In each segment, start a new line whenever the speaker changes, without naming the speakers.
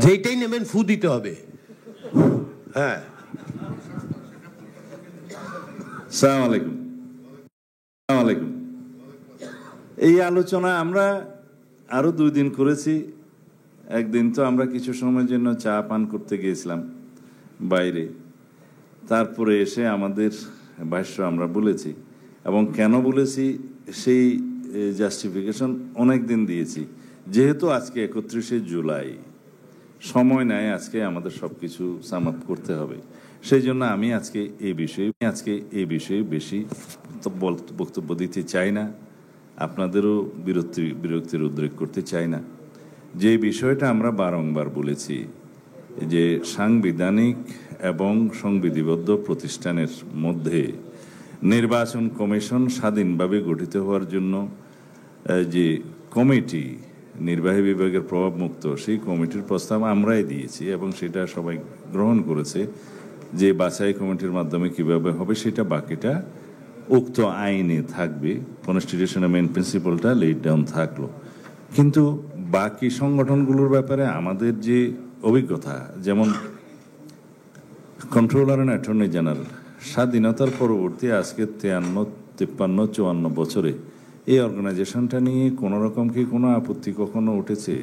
যেইটাই নেবেন ফু দিতে হবে। হ্যাঁ,
আসসালামু আলাইকুম। আসসালামু আলাইকুম। এই আলোচনা আমরা আরো 2 দিন করেছি। একদিন তো আমরা কিছু সময়ের জন্য চা পান করতে গিয়েছিলাম বাইরে, তারপরে এসে আমাদের ভাষ্য আমরা বলেছি, এবং কেন বলেছি সেই জাস্টিফিকেশন অনেক দিন দিয়েছি। যেহেতু আজকে 31শে জুলাই, সময় নেয় আজকে আমাদের সবকিছু সাম আপ করতে হবে, সেই জন্য আমি আজকে এই বিষয়ে বেশি বক্তব্য দিতে চাই না, আপনাদেরও বিরক্তির উদ্রেক করতে চাই না। যে বিষয়টা আমরা বারংবার বলেছি যে সাংবিধানিক এবং সংবিধিবদ্ধ প্রতিষ্ঠানের মধ্যে নির্বাচন কমিশন স্বাধীনভাবে গঠিত হওয়ার জন্য যে কমিটি, নির্বাহী বিভাগের প্রভাবমুক্ত, সেই কমিটির প্রস্তাব আমরাই দিয়েছি এবং সেটা সবাই গ্রহণ করেছে। যে বাছাই কমিটির মাধ্যমে কিভাবে হবে সেটা বাকিটা উক্ত আইনে থাকবে। কনস্টিটিউশনের মেইন প্রিন্সিপালটা লেড ডাউন থাকলো, কিন্তু বাকি সংগঠনগুলোর ব্যাপারে আমাদের যে অভিজ্ঞতা, যেমন কন্ট্রোলার অ্যান্ড অ্যাটর্নি জেনারেল, স্বাধীনতার পরবর্তী আজকে 53, 53, 54 বছরে এই অর্গানাইজেশনটা নিয়ে কোনো রকম কি কোনো আপত্তি কখনো উঠেছে?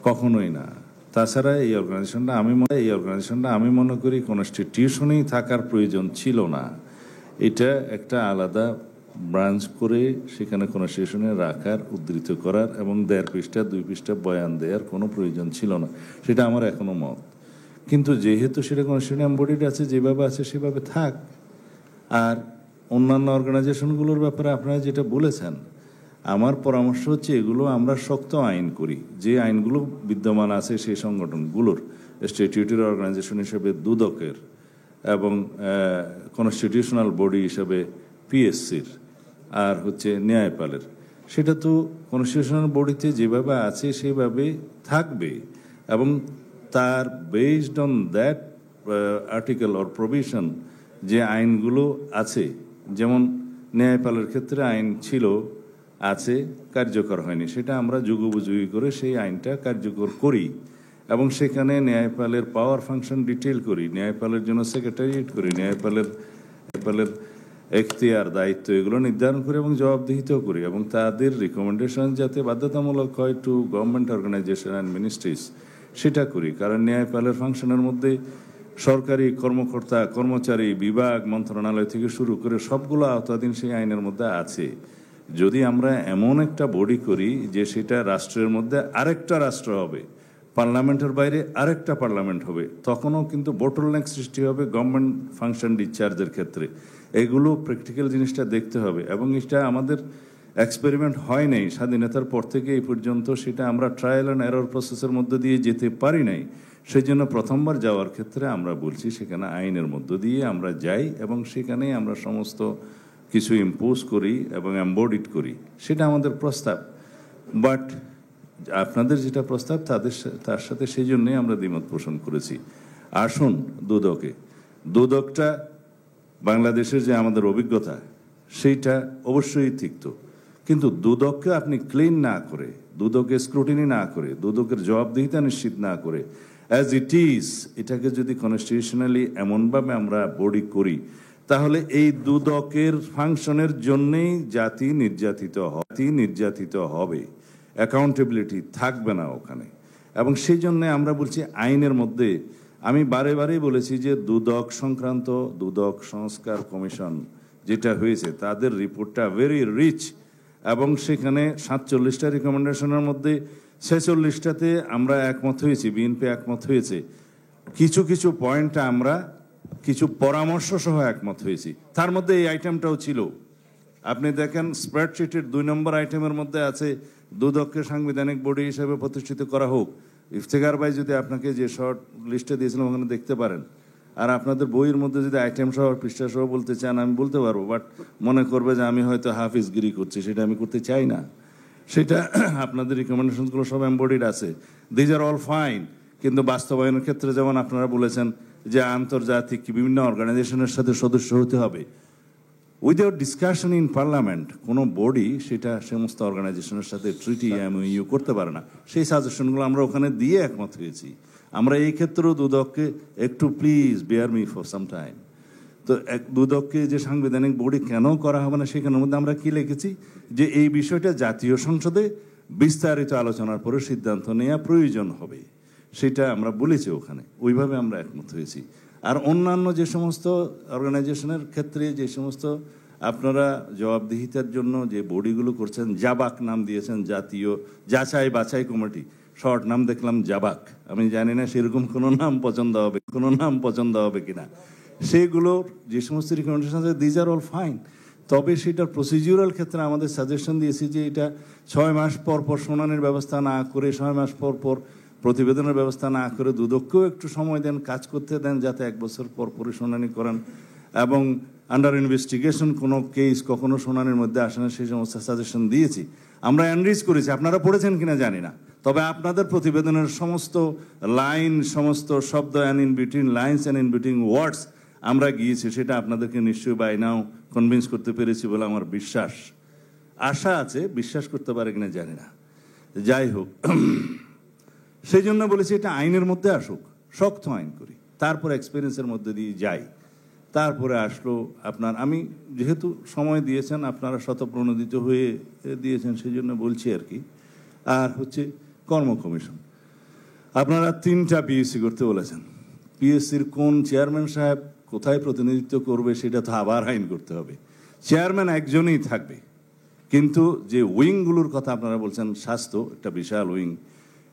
কখনোই না। তাছাড়া এই অর্গানাইজেশনটা আমি মনে করি কনস্টিটিউশনেই থাকার প্রয়োজন ছিল না। এটা একটা আলাদা ব্রাঞ্চ করে সেখানে কনস্টিটিউশনে রাখার, উদ্ধৃত করার এবং 1.5 পৃষ্ঠা 2 পৃষ্ঠা বয়ান দেওয়ার কোনো প্রয়োজন ছিল না, সেটা আমার এখনো মত। কিন্তু যেহেতু সেটা কনস্টিটিউশন এমবডিড আছে, যেভাবে আছে সেভাবে থাক। আর অন্যান্য অর্গানাইজেশনগুলোর ব্যাপারে আপনারা যেটা বলেছেন, আমার পরামর্শ হচ্ছে এগুলো আমরা শক্ত আইন করি। যে আইনগুলো বিদ্যমান আছে সেই সংগঠনগুলোর, স্ট্যাটিউটরি অর্গানাইজেশন হিসেবে দুদকের এবং কনস্টিটিউশনাল বডি হিসেবে পিএসসির আর হচ্ছে ন্যায়পালের, সেটা তো কনস্টিটিউশনাল বডিতে যেভাবে আছে সেভাবে থাকবে এবং তার based on that article or provision যে আইনগুলো আছে, যেমন ন্যায়পালের ক্ষেত্রে আইন ছিল, আছে, কার্যকর হয়নি, সেটা আমরা যুগোপযোগী করে সেই আইনটা কার্যকর করি এবং সেখানে ন্যায়পালের পাওয়ার ফাংশন ডিটেল করি, ন্যায়পালের জন্য সেক্রেটারিয়েট করি, ন্যায়পালের এখতিয়ার, দায়িত্ব এগুলো নির্ধারণ করি এবং জবাবদিহিতাও করি এবং তাদের রিকমেন্ডেশন যাতে বাধ্যতামূলক হয় to government organisation and ministries, সেটা করি। কারণ ন্যায়পালের ফাংশনের মধ্যে সরকারি কর্মকর্তা, কর্মচারী, বিভাগ, মন্ত্রণালয় থেকে শুরু করে সবগুলো আওতাধীন সেই আইনের মধ্যে আছে। যদি আমরা এমন একটা বডি করি যে সেটা রাষ্ট্রের মধ্যে আরেকটা রাষ্ট্র হবে, পার্লামেন্টের বাইরে আরেকটা পার্লামেন্ট হবে, তখনও কিন্তু বোটলনেক সৃষ্টি হবে গভর্নমেন্ট ফাংশন ডিসচার্জের ক্ষেত্রে। এগুলো প্র্যাকটিক্যাল জিনিসটা দেখতে হবে এবং এটা আমাদের এক্সপেরিমেন্ট হয় নাই স্বাধীনতার পর থেকে এই পর্যন্ত, সেটা আমরা ট্রায়াল অ্যান্ড এরর প্রসেসের মধ্যে দিয়ে যেতে পারি নাই। সেই জন্য প্রথমবার যাওয়ার ক্ষেত্রে আমরা বলছি সেখানে আইনের মধ্য দিয়ে আমরা যাই এবং সেখানেই আমরা সমস্ত কিছু ইম্পোজ করি এবং এমবডিড করি, সেটা আমাদের প্রস্তাব। বাট আপনাদের যেটা প্রস্তাব তার সাথে সেই জন্যই আমরা দ্বিমত পোষণ করেছি। আসুন দুদকটা বাংলাদেশের যে আমাদের অভিজ্ঞতা সেইটা অবশ্যই তিক্ত, কিন্তু দুদককে আপনি ক্লিন না করে, দুদকের স্ক্রুটিনি না করে, দুদকের জবাবদিহিতা নিশ্চিত না করে অ্যাজ ইট ইজ এটাকে যদি কনস্টিটিউশনালি এমনভাবে আমরা বডি করি, তাহলে এই দুদকের ফাংশনের জন্যেই জাতি নির্যাতিত হবে, অ্যাকাউন্টেবিলিটি থাকবে না ওখানে। এবং সেই জন্যে আমরা বলছি আইনের মধ্যে, আমি বারেই বলেছি যে দুদক সংক্রান্ত দুদক সংস্কার কমিশন যেটা হয়েছে তাদের রিপোর্টটা ভেরি রিচ এবং সেখানে 47টা রিকমেন্ডেশনের মধ্যে 46টাতে আমরা একমত হয়েছি, বিএনপি একমত হয়েছে, কিছু পয়েন্টে আমরা কিছু পরামর্শ সহ একমত হয়েছি, তার মধ্যে এই আইটেমটাও ছিল। আপনি দেখেন স্প্রেডশিটের 2 নম্বর আইটেমের মধ্যে আছে দুদককে সাংবিধানিক বডি হিসেবে প্রতিষ্ঠিত করা হোক। ইফতেখার ভাই যদি আপনাকে যে শর্ট লিস্টে দিয়েছিলাম ওখানে দেখতে পারেন, আর আপনাদের বইয়ের মধ্যে যদি আইটেম সহ পৃষ্ঠা সহ বলতে চান আমি বলতে পারবো, বাট মনে করবে যে আমি হয়তো হাফিজগিরি করছি, সেটা আমি করতে চাই না। সেটা আপনাদের রিকমেন্ডেশনগুলো সব এমবডিড আছে, দিজ আর অল ফাইন, কিন্তু বাস্তবায়নের ক্ষেত্রে যেমন আপনারা বলেছেন যে আন্তর্জাতিক বিভিন্ন অর্গানাইজেশনের সাথে সদস্য হতে হবে, উইদাউট ডিসকাশন ইন পার্লামেন্ট কোনো বডি সেটা সমস্ত অর্গানাইজেশনের সাথে ট্রিটি এমইউ করতে পারে না। সেই সাজেশনগুলো আমরা ওখানে দিয়ে একমত হয়েছি। আমরা এই ক্ষেত্রেও দুদককে একটু please bear me for some time. তো দুদককে যে সাংবিধানিক বডি কেন করা হবে না সেখানের মধ্যে আমরা কি লিখেছি যে এই বিষয়টা জাতীয় সংসদে বিস্তারিত আলোচনার পরে সিদ্ধান্ত নেওয়া প্রয়োজন হবে, সেটা আমরা বলেছি ওখানে, ওইভাবে আমরা একমত হয়েছি। আর অন্যান্য যে সমস্ত অর্গানাইজেশনের ক্ষেত্রে যে সমস্ত আপনারা জবাবদিহিতার জন্য যে বডিগুলো করছেন, জাবাক নাম দিয়েছেন, জাতীয় যাচাই বাছাই কমিটি, শর্ট নাম দেখলাম জাবাক। আমি জানি না সেরকম কোনো নাম পছন্দ হবে কিনা। সেগুলোর যে সমস্ত রিকমেন্ডেশন আছে দিজ আর অল ফাইন। তবে সেটার প্রসিডিউরাল ক্ষেত্রে আমাদের সাজেশন দিয়েছি যে এটা 6 মাস পর পর শুনানির ব্যবস্থা না করে, 6 মাস পর পর প্রতিবেদনের ব্যবস্থা না করে দুদককেও একটু সময় দেন, কাজ করতে দেন, যাতে 1 বছর পর পরই শুনানি করেন। এবং আন্ডার ইনভেস্টিগেশন কোনো কেস কখনো শুনানির মধ্যে আসে না, সেই সমস্ত সাজেশন দিয়েছি। আমরা এনরিচ করেছি, আপনারা পড়েছেন কিনা জানি না, তবে আপনাদের প্রতিবেদনের সমস্ত লাইন, সমস্ত শব্দ and in between lines and in between words আমরা গিয়েছি, সেটা আপনাদেরকে নিশ্চয়ই বাই নাও কনভিন্স করতে পেরেছি বলে আমার বিশ্বাস। আশা আছে, বিশ্বাস করতে পারে কিনা জানি না। যাই হোক, সেই জন্য বলেছি এটা আইনের মধ্যে আসুক, শক্ত আইন করি, তারপর এক্সপিরিয়েন্সের মধ্যে দিয়ে যাই। তারপরে আসলো আপনার, আমি যেহেতু সময় দিয়েছেন, আপনারা শতপ্রণোদিত হয়ে দিয়েছেন, সেই জন্য বলছি আর কি। আর হচ্ছে কর্ম কমিশন, আপনারা 3টা পিএসসি করতে বলেছেন। পিএসসির কোন চেয়ারম্যান সাহেব কোথায় প্রতিনিধিত্ব করবে সেটা তো আবার আইন করতে হবে। চেয়ারম্যান একজনই থাকবে, কিন্তু যে উইংগুলোর কথা আপনারা বলছেন, স্বাস্থ্য একটা বিশাল উইং,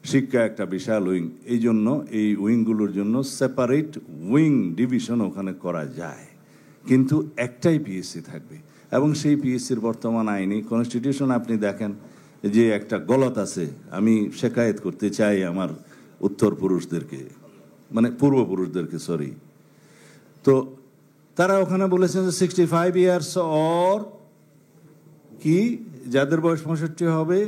শিক্ষা একটা বিশাল উইং, এই জন্য এই উইংগুলোর জন্য সেপারেট উইং ডিভিশন ওখানে করা যায়, কিন্তু একটাই পিএসসি থাকবে। এবং সেই পিএসসির বর্তমান আইনে কনস্টিটিউশন আপনি দেখেন যে একটা গলত আছে। আমি শেকায়েত করতে চাই আমার উত্তরপুরুষদেরকে, মানে পূর্বপুরুষদেরকে, সরি। তো তারা ওখানে বলেছেন যে 65 ইয়ার্স অর কি, যাদের বয়স 65 হবে,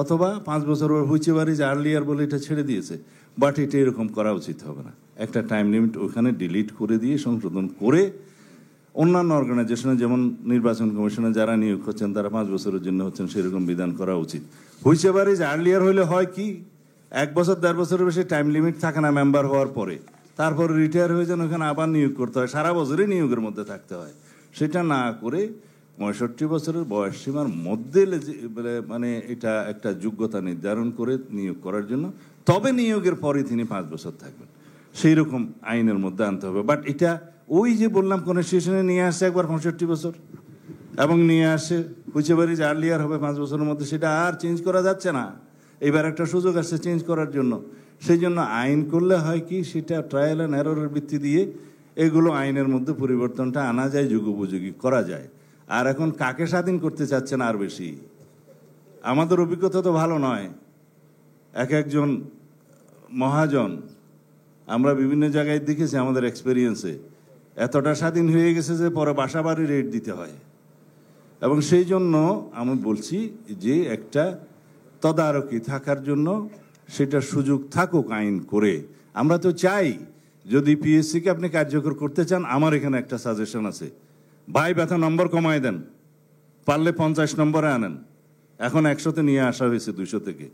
অথবা 5 বছর হইতে পারে, যে আর্লিয়ার বলে এটা ছেড়ে দিয়েছে। বাট এটা এরকম করা উচিত হবে না। একটা টাইম লিমিট ওখানে ডিলিট করে দিয়ে সংশোধন করে অন্যান্য অর্গানাইজেশনে, যেমন নির্বাচন কমিশনে যারা নিয়োগ হচ্ছেন তারা 5 বছরের জন্য হচ্ছেন, সেরকম বিধান করা উচিত। হইতে পারে যে আর্লিয়ার হইলে হয় কি, 1 বছর 1.5 বছরের বেশি টাইম লিমিট থাকে না মেম্বার হওয়ার পরে, তারপরে রিটায়ার হয়ে যান, ওখানে আবার নিয়োগ করতে হয়, সারা বছরই নিয়োগের মধ্যে থাকতে হয়। সেটা না করে 65 বছরের বয়স সীমার মধ্যে মানে এটা একটা যোগ্যতা নির্ধারণ করে নিয়োগ করার জন্য, তবে নিয়োগের পরে তিনি 5 বছর থাকবেন, সেই রকম আইনের মধ্যে আনতে হবে। বাট এটা ওই যে বললাম কনস্টিটিউশনে নিয়ে আসছে একবার 65 বছর, এবং নিয়ে আসে হইতে পারে যে আর্লিয়ার হবে 5 বছরের মধ্যে, সেটা আর চেঞ্জ করা যাচ্ছে না। এবার একটা সুযোগ আসছে চেঞ্জ করার জন্য। সেই জন্য আইন করলে হয় কি, সেটা ট্রায়াল অ্যান্ড এররের ভিত্তি দিয়ে এগুলো আইনের মধ্যে পরিবর্তনটা আনা যায়, যুগোপযোগী করা যায়। আর এখন কাকে স্বাধীন করতে চাচ্ছেন আর বেশি? আমাদের অভিজ্ঞতা তো ভালো নয়। একজন মহাজন আমরা বিভিন্ন জায়গায় দেখেছি, আমাদের এক্সপেরিয়েন্সে এতটা স্বাধীন হয়ে গেছে যে পরে বাসা বাড়ি রেট দিতে হয়। এবং সেই জন্য আমি বলছি যে একটা তদারকি থাকার জন্য সেটা সুযোগ থাকুক আইন করে। আমরা তো চাই, যদি পিএসসিকে আপনি কার্যকর করতে চান, আমার এখানে একটা সাজেশন আছে, ভাই ব্যথা নম্বর কমায় দেন, পারলে 50 নম্বরে আনেন। এখন 100-তে নিয়ে আসা হয়েছে, 200 থেকে।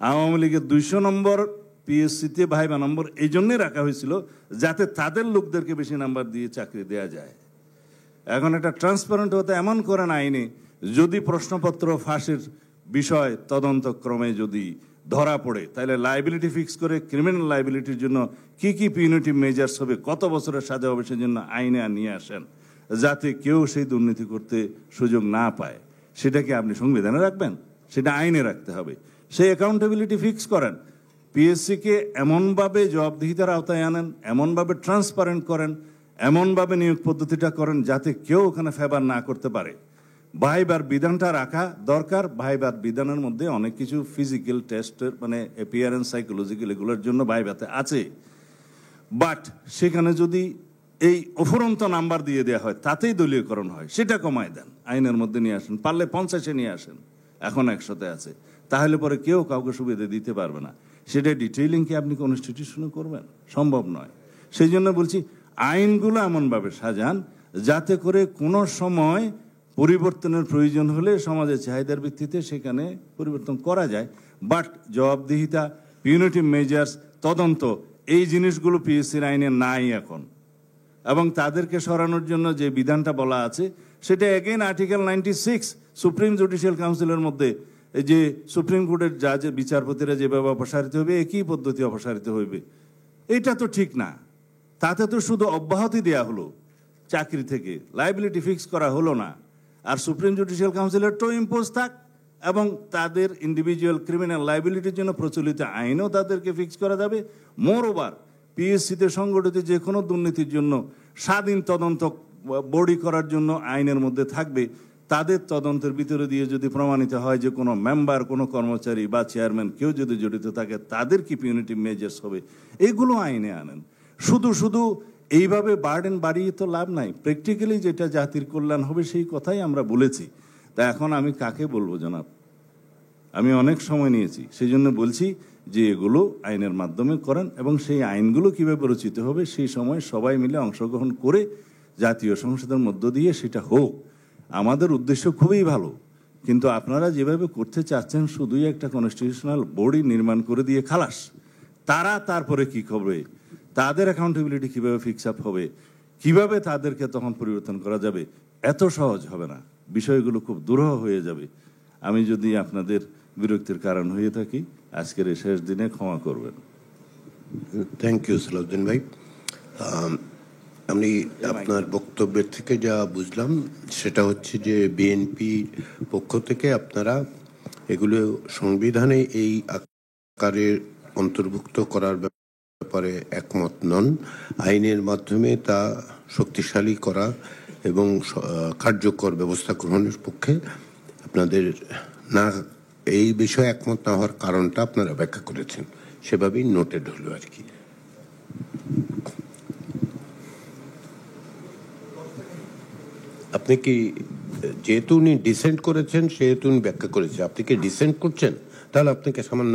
আওয়ামী লীগের 200 নম্বর পিএসসিতে ভাইবা নম্বর এই জন্যই রাখা হয়েছিল যাতে তাদের লোকদেরকে বেশি নাম্বার দিয়ে চাকরি দেয়া যায়। এখন একটা ট্রান্সপারেন্ট হতে এমন করেন আইনে, যদি প্রশ্নপত্র ফাঁসের বিষয় তদন্তক্রমে যদি ধরা পড়ে, তাহলে লাইবিলিটি ফিক্স করে ক্রিমিনাল লাইবিলিটির জন্য কি কি পিউনিটিভ মেজার্স হবে, কত বছরের সাজা হবে, সেজন্য আইনে নিয়ে আসেন, যাতে কেউ সেই দুর্নীতি করতে সুযোগ না পায়। সেটাকে আপনি সংবিধানে রাখবেন, সেটা আইনে রাখতে হবে। সেই অ্যাকাউন্টেবিলিটি ফিক্স করেন, পিএসসিকে এমনভাবে জবাবদিহিতার আওতায় আনেন, এমনভাবে ট্রান্সপারেন্ট করেন, এমনভাবে নিয়োগ পদ্ধতিটা করেন যাতে কেউ ওখানে ফেভার না করতে পারে। ভাইবার বিধানটা রাখা দরকার। ভাইবার বিধানের মধ্যে অনেক কিছু ফিজিক্যাল টেস্টের, মানে অ্যাপিয়ারেন্স, সাইকোলজিক্যাল, এগুলোর জন্য ভাইবাতে আছে। বাট সেখানে যদি এই অফুরন্ত নাম্বার দিয়ে দেওয়া হয়, তাতেই দলীয়করণ হয়, সেটা কমায় দেন, আইনের মধ্যে নিয়ে আসেন, পারলে 50-এ নিয়ে আসেন, এখন 100-তে আছে। তাহলে পরে কেউ কাউকে সুবিধা দিতে পারবে না। সেটা ডিটেইলিং কি আপনি কনস্টিটিউশনে করবেন? সম্ভব নয়। সেই জন্য বলছি আইনগুলো এমনভাবে সাজান যাতে করে কোনো সময় পরিবর্তনের প্রয়োজন হলে সমাজের চাহিদার ভিত্তিতে সেখানে পরিবর্তন করা যায়। বাট জবাবদিহিতা, পিউনিটিভ মেজার্স, তদন্ত, এই জিনিসগুলো পিএসসির আইনে নাই এখন। এবং তাদেরকে সরানোর জন্য যে বিধানটা বলা আছে সেটা এগেইন আর্টিকেল 96 সুপ্রিম জুডিশিয়াল কাউন্সিলের মধ্যে, যে সুপ্রিম কোর্টের জাজ বিচারপতিরা যেভাবে অপসারিত হবে একই পদ্ধতি অপসারিত হইবে। এটা তো ঠিক না। তাতে তো শুধু অব্যাহতি দেয়া হলো, চাকরি থেকে লাইবিলিটি ফিক্স করা হলো না। আর সুপ্রিম জুডিশিয়াল কাউন্সিলের টো ইম্পোজ থাক এবং তাদের ইন্ডিভিজুয়াল ক্রিমিনাল লাইবিলিটির জন্য প্রচলিত আইনও তাদেরকে ফিক্স করা যাবে। মোর ওভার পিএসসিতে সংগঠিত যে কোনো দুর্নীতির জন্য স্বাধীন তদন্ত বডি করার জন্য আইনের মধ্যে থাকবে। তাদের তদন্তের ভিতরে দিয়ে যদি প্রমাণিত হয় যে কোনো মেম্বার, কোনো কর্মচারী বা চেয়ারম্যান কেউ যদি জড়িত থাকে তাদের কি পিউনিটিভ মেজার্স হবে, এগুলো আইনে আনেন। শুধু শুধু এইভাবে বার্ডেন বাড়িয়ে তো লাভ নাই। প্র্যাকটিক্যালি যেটা জাতির কল্যাণ হবে সেই কথাই আমরা বলেছি। তা এখন আমি কাকে বলবো জনাব? আমি অনেক সময় নিয়েছি, সেই জন্য বলছি যে এগুলো আইনের মাধ্যমে করেন এবং সেই আইনগুলো কিভাবে রচিত হবে সেই সময় সবাই মিলে অংশগ্রহণ করে জাতীয় সংসদের মধ্য দিয়ে সেটা হোক। আমাদের উদ্দেশ্য খুবই ভালো, কিন্তু আপনারা যেভাবে করতে চাচ্ছেন শুধুই একটা কনস্টিটিউশনাল বডি নির্মাণ করে দিয়ে খালাস, তারা তারপরে কি করবে, তাদের অ্যাকাউন্টেবিলিটি কিভাবে ফিক্স আপ হবে, কিভাবে তাদেরকে তখন পরিবর্তন করা যাবে, এত সহজ হবে না। বিষয়গুলো খুব দুরূহ হয়ে যাবে। আমি যদি আপনাদের বিরক্তির কারণ হয়ে থাকি আজকের এই শেষ দিনে ক্ষমা করবেন।
থ্যাংক ইউ সালাউদ্দিন ভাই। আমি আপনার বক্তব্যের থেকে যা বুঝলাম সেটা হচ্ছে যে বিএনপি পক্ষ থেকে আপনারা এগুলো সংবিধানে এই আকারে অন্তর্ভুক্ত করার ব্যাপারে একমত নন। আইনের মাধ্যমে তা শক্তিশালী করা এবং কার্যকর ব্যবস্থা গ্রহণের পক্ষে আপনাদের না, এই বিষয়ে একমত না হওয়ার কারণটা আপনারা ব্যাখ্যা করেছেন, সেভাবেই নোটেড হলো আর কি। আপনি কি, যেহেতু উনি ডিসেন্ট করেছেন সেহেতু উনি ব্যাখ্যা করেছেন, আপনি কি ডিসেন্ট করছেন? তাহলে আপনাকে সামান্য